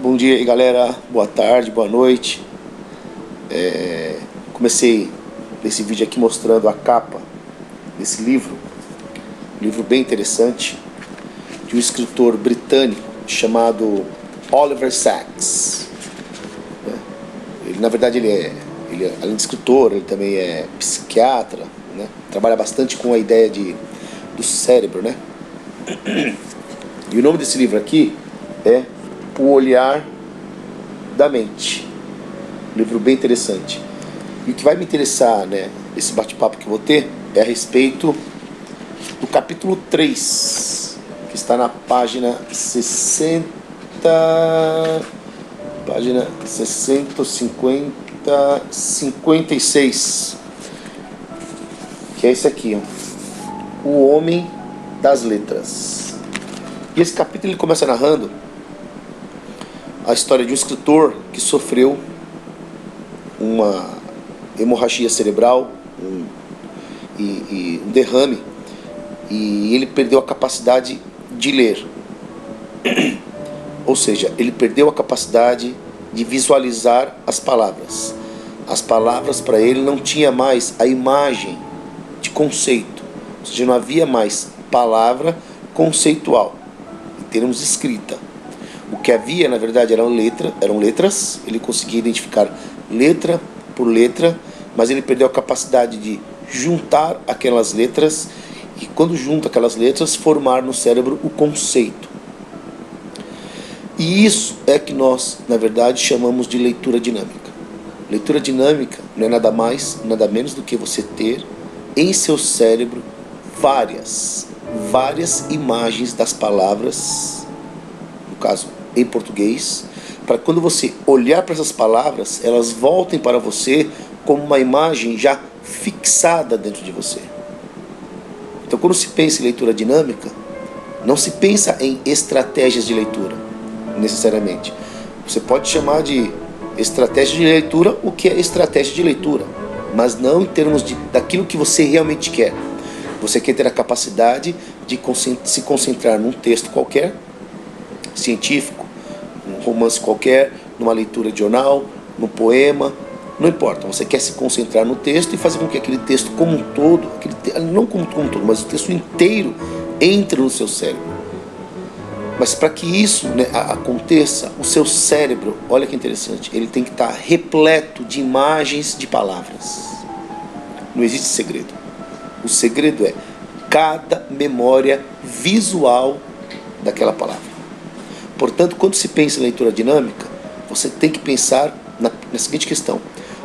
Bom dia aí, galera, boa tarde, boa noite. Comecei esse vídeo aqui mostrando a capa desse livro, um livro bem interessante, de um escritor britânico chamado Oliver Sacks. Ele, na verdade, além de escritor, ele também é psiquiatra, né? Trabalha bastante com a ideia do cérebro, né? E o nome desse livro aqui é O Olhar da Mente. Um livro bem interessante. E o que vai me interessar, né, esse bate-papo que eu vou ter é a respeito do capítulo 3, que está na página 60, página 650, 56, que é esse aqui, ó, O Homem das Letras. E esse capítulo ele começa narrando a história de um escritor que sofreu uma hemorragia cerebral, um derrame, e ele perdeu a capacidade de ler. Ou seja, ele perdeu a capacidade de visualizar as palavras. As palavras para ele não tinha mais a imagem de conceito, ou seja, não havia mais palavra conceitual em termos de escrita. O que havia, na verdade, eram letras. Ele conseguia identificar letra por letra, mas ele perdeu a capacidade de juntar aquelas letras e, quando junta aquelas letras, formar no cérebro o conceito. E isso é que nós, na verdade, chamamos de leitura dinâmica. Leitura dinâmica não é nada mais, nada menos do que você ter em seu cérebro várias imagens das palavras, no caso em português, para quando você olhar para essas palavras, elas voltem para você como uma imagem já fixada dentro de você. Então, quando se pensa em leitura dinâmica, não se pensa em estratégias de leitura, necessariamente. Você pode chamar de estratégia de leitura o que é estratégia de leitura, mas não em termos daquilo que você realmente quer. Você quer ter a capacidade de se concentrar num texto qualquer, científico, um romance qualquer, numa leitura de jornal, num poema, não importa. Você quer se concentrar no texto e fazer com que aquele texto como um todo, não como um todo, mas o texto inteiro entre no seu cérebro. Mas para que isso, né, aconteça, o seu cérebro, olha que interessante, ele tem que estar repleto de imagens de palavras. Não existe segredo. O segredo é cada memória visual daquela palavra. Portanto, quando se pensa em leitura dinâmica, você tem que pensar na seguinte questão: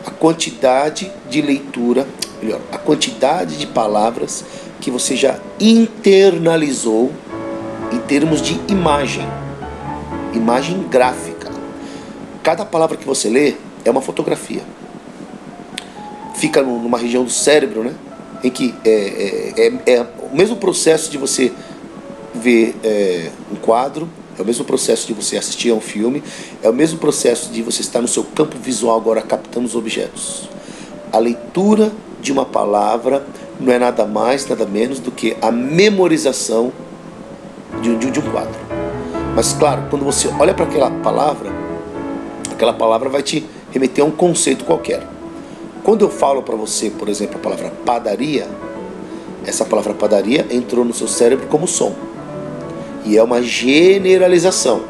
a quantidade de leitura, melhor, a quantidade de palavras que você já internalizou em termos de imagem gráfica. Cada palavra que você lê é uma fotografia. Fica numa região do cérebro, né, em que é o mesmo processo de você ver um quadro, é o mesmo processo de você assistir a um filme, é o mesmo processo de você estar no seu campo visual agora captando os objetos. A leitura de uma palavra não é nada mais, nada menos do que a memorização de um quadro. Mas claro, quando você olha para aquela palavra vai te remeter a um conceito qualquer. Quando eu falo para você, por exemplo, a palavra padaria, essa palavra padaria entrou no seu cérebro como som. E é uma generalização.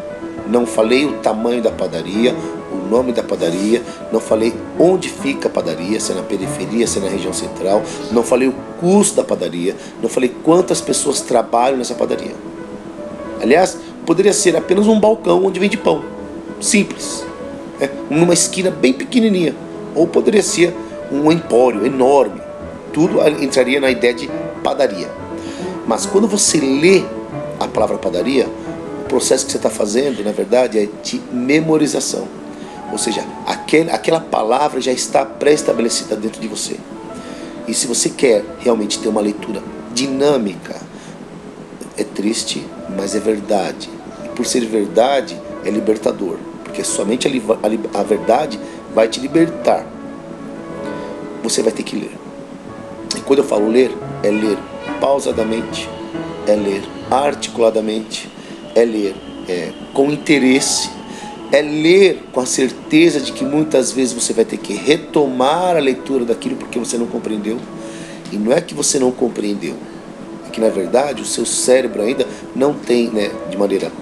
Não falei o tamanho da padaria, o nome da padaria, não falei onde fica a padaria, se é na periferia, se é na região central, não falei o custo da padaria, não falei quantas pessoas trabalham nessa padaria. Aliás, poderia ser apenas um balcão onde vende pão. Simples. Numa esquina bem pequenininha. Ou poderia ser um empório enorme. Tudo entraria na ideia de padaria. Mas quando você lê a palavra padaria, o processo que você está fazendo, na verdade, é de memorização. Ou seja, aquela palavra já está pré-estabelecida dentro de você. E se você quer realmente ter uma leitura dinâmica, é triste, mas é verdade. E por ser verdade, é libertador. Porque somente a verdade vai te libertar. Você vai ter que ler. E quando eu falo ler, é ler pausadamente, é ler articuladamente, é ler com interesse, é ler com a certeza de que muitas vezes você vai ter que retomar a leitura daquilo porque você não compreendeu. E não é que você não compreendeu, é que na verdade o seu cérebro ainda não tem, né, de maneira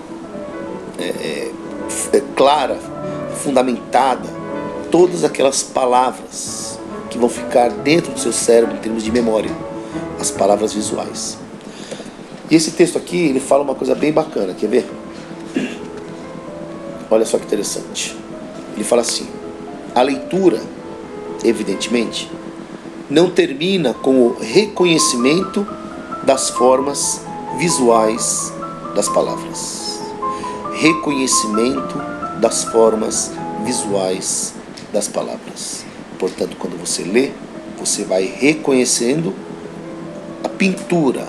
clara, fundamentada, todas aquelas palavras que vão ficar dentro do seu cérebro em termos de memória, as palavras visuais. E esse texto aqui, ele fala uma coisa bem bacana, quer ver? Olha só que interessante. Ele fala assim: a leitura, evidentemente, não termina com o reconhecimento das formas visuais das palavras. Reconhecimento das formas visuais das palavras. Portanto, quando você lê, você vai reconhecendo a pintura,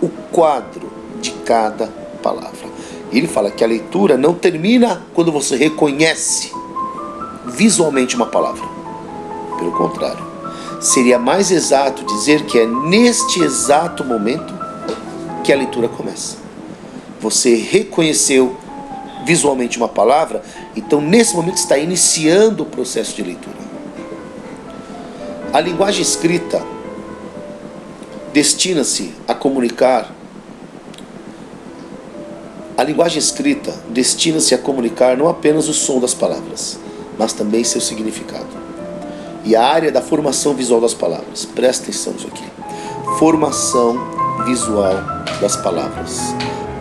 o quadro de cada palavra. Ele fala que a leitura não termina quando você reconhece visualmente uma palavra. Pelo contrário, seria mais exato dizer que é neste exato momento que a leitura começa. Você reconheceu visualmente uma palavra, então nesse momento está iniciando o processo de leitura. A linguagem escrita destina-se a comunicar. A linguagem escrita destina-se a comunicar não apenas o som das palavras, mas também seu significado. E a área da formação visual das palavras, presta atenção nisso aqui. Formação visual das palavras.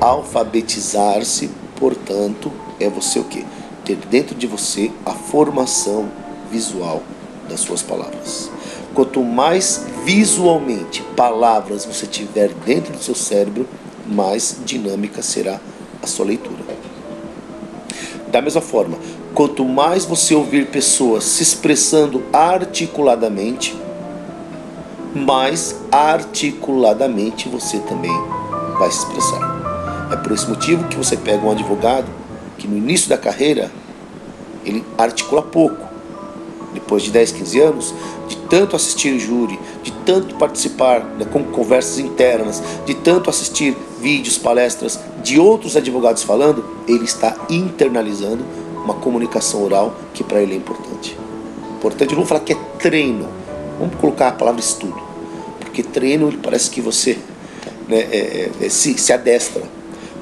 Alfabetizar-se, portanto, é você o quê? Ter dentro de você a formação visual das suas palavras. Quanto mais visualmente palavras você tiver dentro do seu cérebro, mais dinâmica será a sua leitura. Da mesma forma, quanto mais você ouvir pessoas se expressando articuladamente, mais articuladamente você também vai se expressar. É por esse motivo que você pega um advogado que no início da carreira ele articula pouco. Depois de 10, 15 anos, de tanto assistir júri, de tanto participar, né, com conversas internas, de tanto assistir vídeos, palestras de outros advogados falando, ele está internalizando uma comunicação oral que para ele é importante. Importante, não vou falar que é treino, vamos colocar a palavra estudo, porque treino ele parece que você, né, se adestra,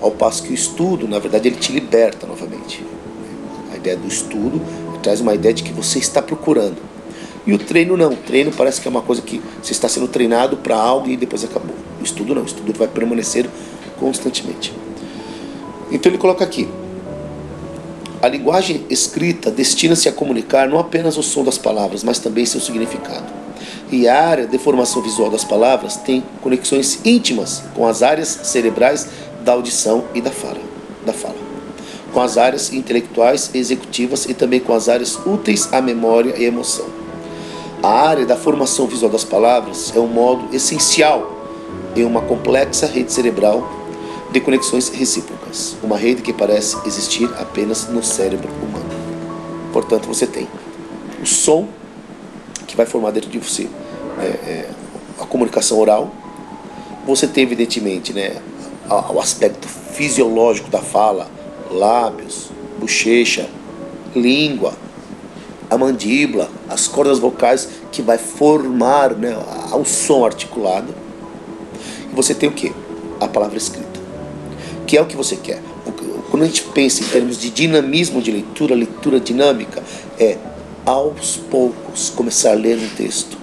ao passo que o estudo, na verdade, ele te liberta novamente. A ideia do estudo traz uma ideia de que você está procurando. E o treino não. O treino parece que é uma coisa que você está sendo treinado para algo e depois acabou. O estudo não. O estudo vai permanecer constantemente. Então ele coloca aqui: a linguagem escrita destina-se a comunicar não apenas o som das palavras, mas também seu significado. E a área de formação visual das palavras tem conexões íntimas com as áreas cerebrais da audição e da fala. Com as áreas intelectuais e executivas e também com as áreas úteis à memória e à emoção. A área da formação visual das palavras é um modo essencial em uma complexa rede cerebral de conexões recíprocas, uma rede que parece existir apenas no cérebro humano. Portanto, você tem o som, que vai formar dentro de você a comunicação oral. Você tem, evidentemente, né, o aspecto fisiológico da fala, lábios, bochecha, língua, a mandíbula, as cordas vocais que vai formar, né, o som articulado. E você tem o quê? A palavra escrita, que é o que você quer. Quando a gente pensa em termos de dinamismo de leitura, leitura dinâmica, é aos poucos começar a ler um texto.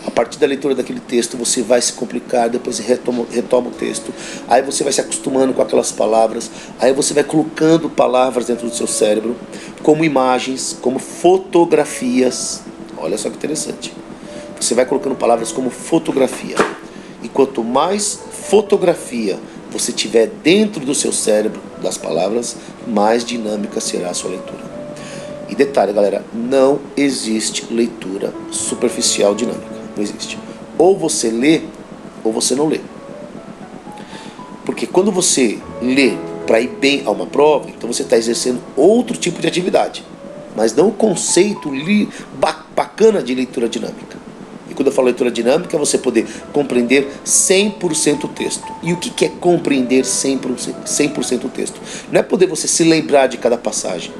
A partir da leitura daquele texto você vai se complicar, depois você retoma o texto, aí você vai se acostumando com aquelas palavras, aí você vai colocando palavras dentro do seu cérebro, como imagens, como fotografias. Olha só que interessante. Você vai colocando palavras como fotografia. E quanto mais fotografia você tiver dentro do seu cérebro das palavras, mais dinâmica será a sua leitura. E detalhe, galera, não existe leitura superficial dinâmica. Não existe. Ou você lê, ou você não lê. Porque quando você lê para ir bem a uma prova, então você está exercendo outro tipo de atividade, mas não o conceito bacana de leitura dinâmica. E quando eu falo leitura dinâmica, é você poder compreender 100% o texto. E o que é compreender 100% o texto? Não é poder você se lembrar de cada passagem.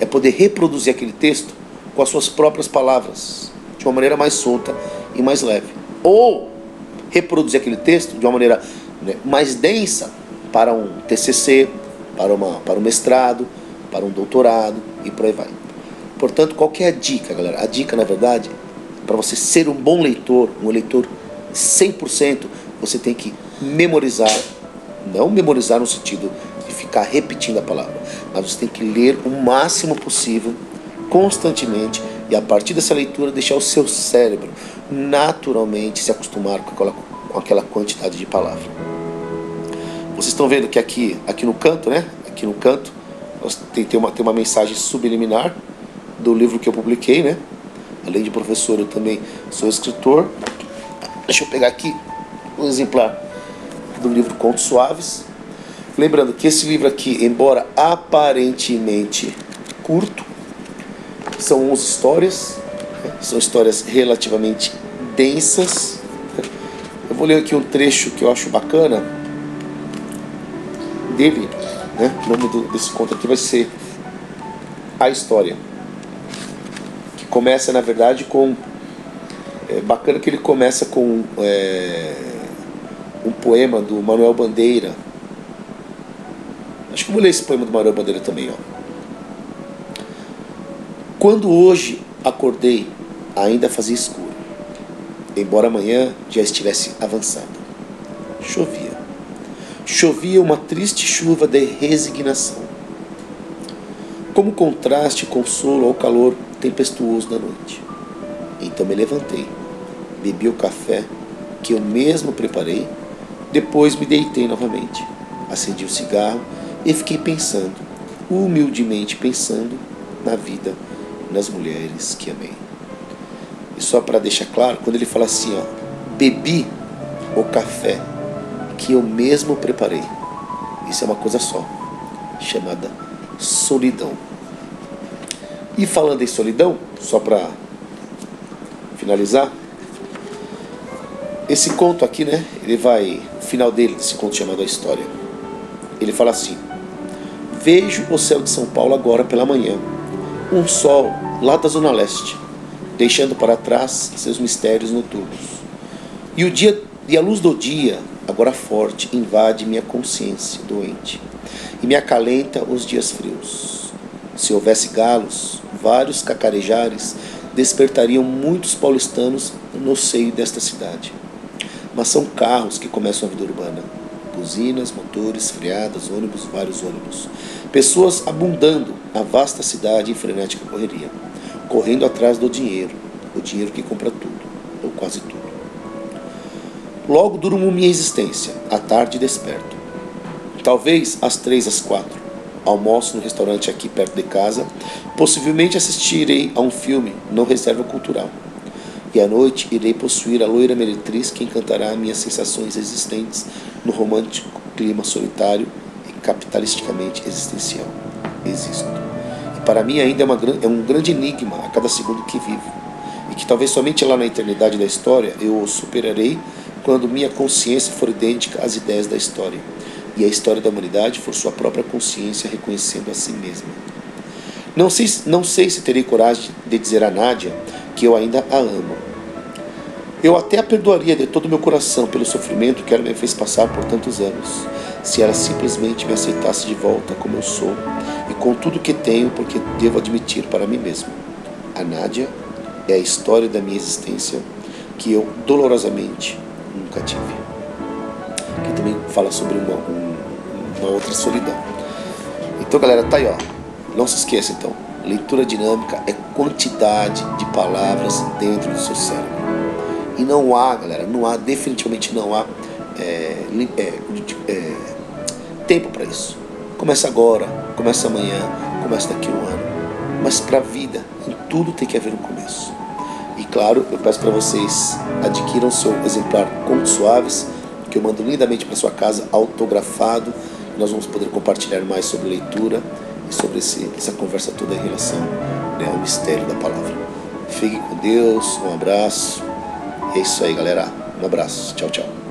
é poder reproduzir aquele texto com as suas próprias palavras, de uma maneira mais solta e mais leve. Ou reproduzir aquele texto de uma maneira, né, mais densa para um TCC, para um mestrado, para um doutorado e por aí vai. Portanto, qual que é a dica, galera? A dica, na verdade, para você ser um bom leitor, um leitor 100%, você tem que memorizar, não memorizar no sentido de ficar repetindo a palavra, mas você tem que ler o máximo possível, constantemente, e a partir dessa leitura deixar o seu cérebro naturalmente se acostumar com aquela quantidade de palavra. Vocês estão vendo que aqui no canto, né? Aqui no canto, tem uma mensagem subliminar do livro que eu publiquei, né? Além de professor, eu também sou escritor. Deixa eu pegar aqui um exemplar do livro Contos Suaves. Lembrando que esse livro aqui, embora aparentemente curto, são 11 histórias, né? São histórias relativamente densas. Eu vou ler aqui um trecho que eu acho bacana dele, né? O nome desse conto aqui vai ser A História, que começa, na verdade, com... bacana que ele começa com um poema do Manuel Bandeira. Acho que eu vou ler esse poema do Manuel Bandeira também, ó. Quando hoje acordei, ainda fazia escuro, embora amanhã já estivesse avançado. Chovia. Chovia uma triste chuva de resignação, como contraste e consolo ao calor tempestuoso da noite. Então me levantei, bebi o café que eu mesmo preparei, depois me deitei novamente, acendi o cigarro e fiquei pensando, humildemente pensando, na vida, nas mulheres que amei. E só para deixar claro, quando ele fala assim, ó, bebi o café que eu mesmo preparei, isso é uma coisa só, chamada solidão. E falando em solidão, só para finalizar, esse conto aqui, né, o final dele, desse conto chamado A História, ele fala assim: vejo o céu de São Paulo agora pela manhã, um sol lá da zona leste, deixando para trás seus mistérios noturnos. E a luz do dia, agora forte, invade minha consciência doente e me acalenta os dias frios. Se houvesse galos, vários cacarejares despertariam muitos paulistanos no seio desta cidade. Mas são carros que começam a vida urbana. Buzinas, motores, freadas, ônibus, vários ônibus. Pessoas abundando a vasta cidade em frenética correria, correndo atrás do dinheiro, o dinheiro que compra tudo, ou quase tudo. Logo durmo minha existência, à tarde desperto. Talvez às 3, às 4. Almoço no restaurante aqui perto de casa. Possivelmente assistirei a um filme no Reserva Cultural. E à noite irei possuir a loira meretriz que encantará minhas sensações existentes no romântico clima solitário e capitalisticamente existencial. Existo. E para mim ainda é um grande enigma a cada segundo que vivo. E que talvez somente lá na eternidade da história eu o superarei quando minha consciência for idêntica às ideias da história. E a história da humanidade for sua própria consciência reconhecendo a si mesma. Não sei se terei coragem de dizer a Nádia que eu ainda a amo. Eu até a perdoaria de todo o meu coração pelo sofrimento que ela me fez passar por tantos anos, se ela simplesmente me aceitasse de volta como eu sou e com tudo que tenho, porque devo admitir para mim mesmo. A Nádia é a história da minha existência que eu dolorosamente nunca tive. Que também fala sobre uma outra solidão. Então, galera, tá aí, ó. Não se esqueça, então. Leitura dinâmica é quantidade de palavras dentro do seu cérebro. E não há, galera, definitivamente não há tempo para isso. Começa agora, começa amanhã, começa daqui a um ano. Mas para a vida, em tudo tem que haver um começo. E claro, eu peço para vocês adquiram seu exemplar Contos Suaves, que eu mando lindamente para sua casa, autografado. Nós vamos poder compartilhar mais sobre leitura e sobre essa conversa toda em relação, né, ao mistério da palavra. Fique com Deus, um abraço. É isso aí, galera. Um abraço. Tchau, tchau.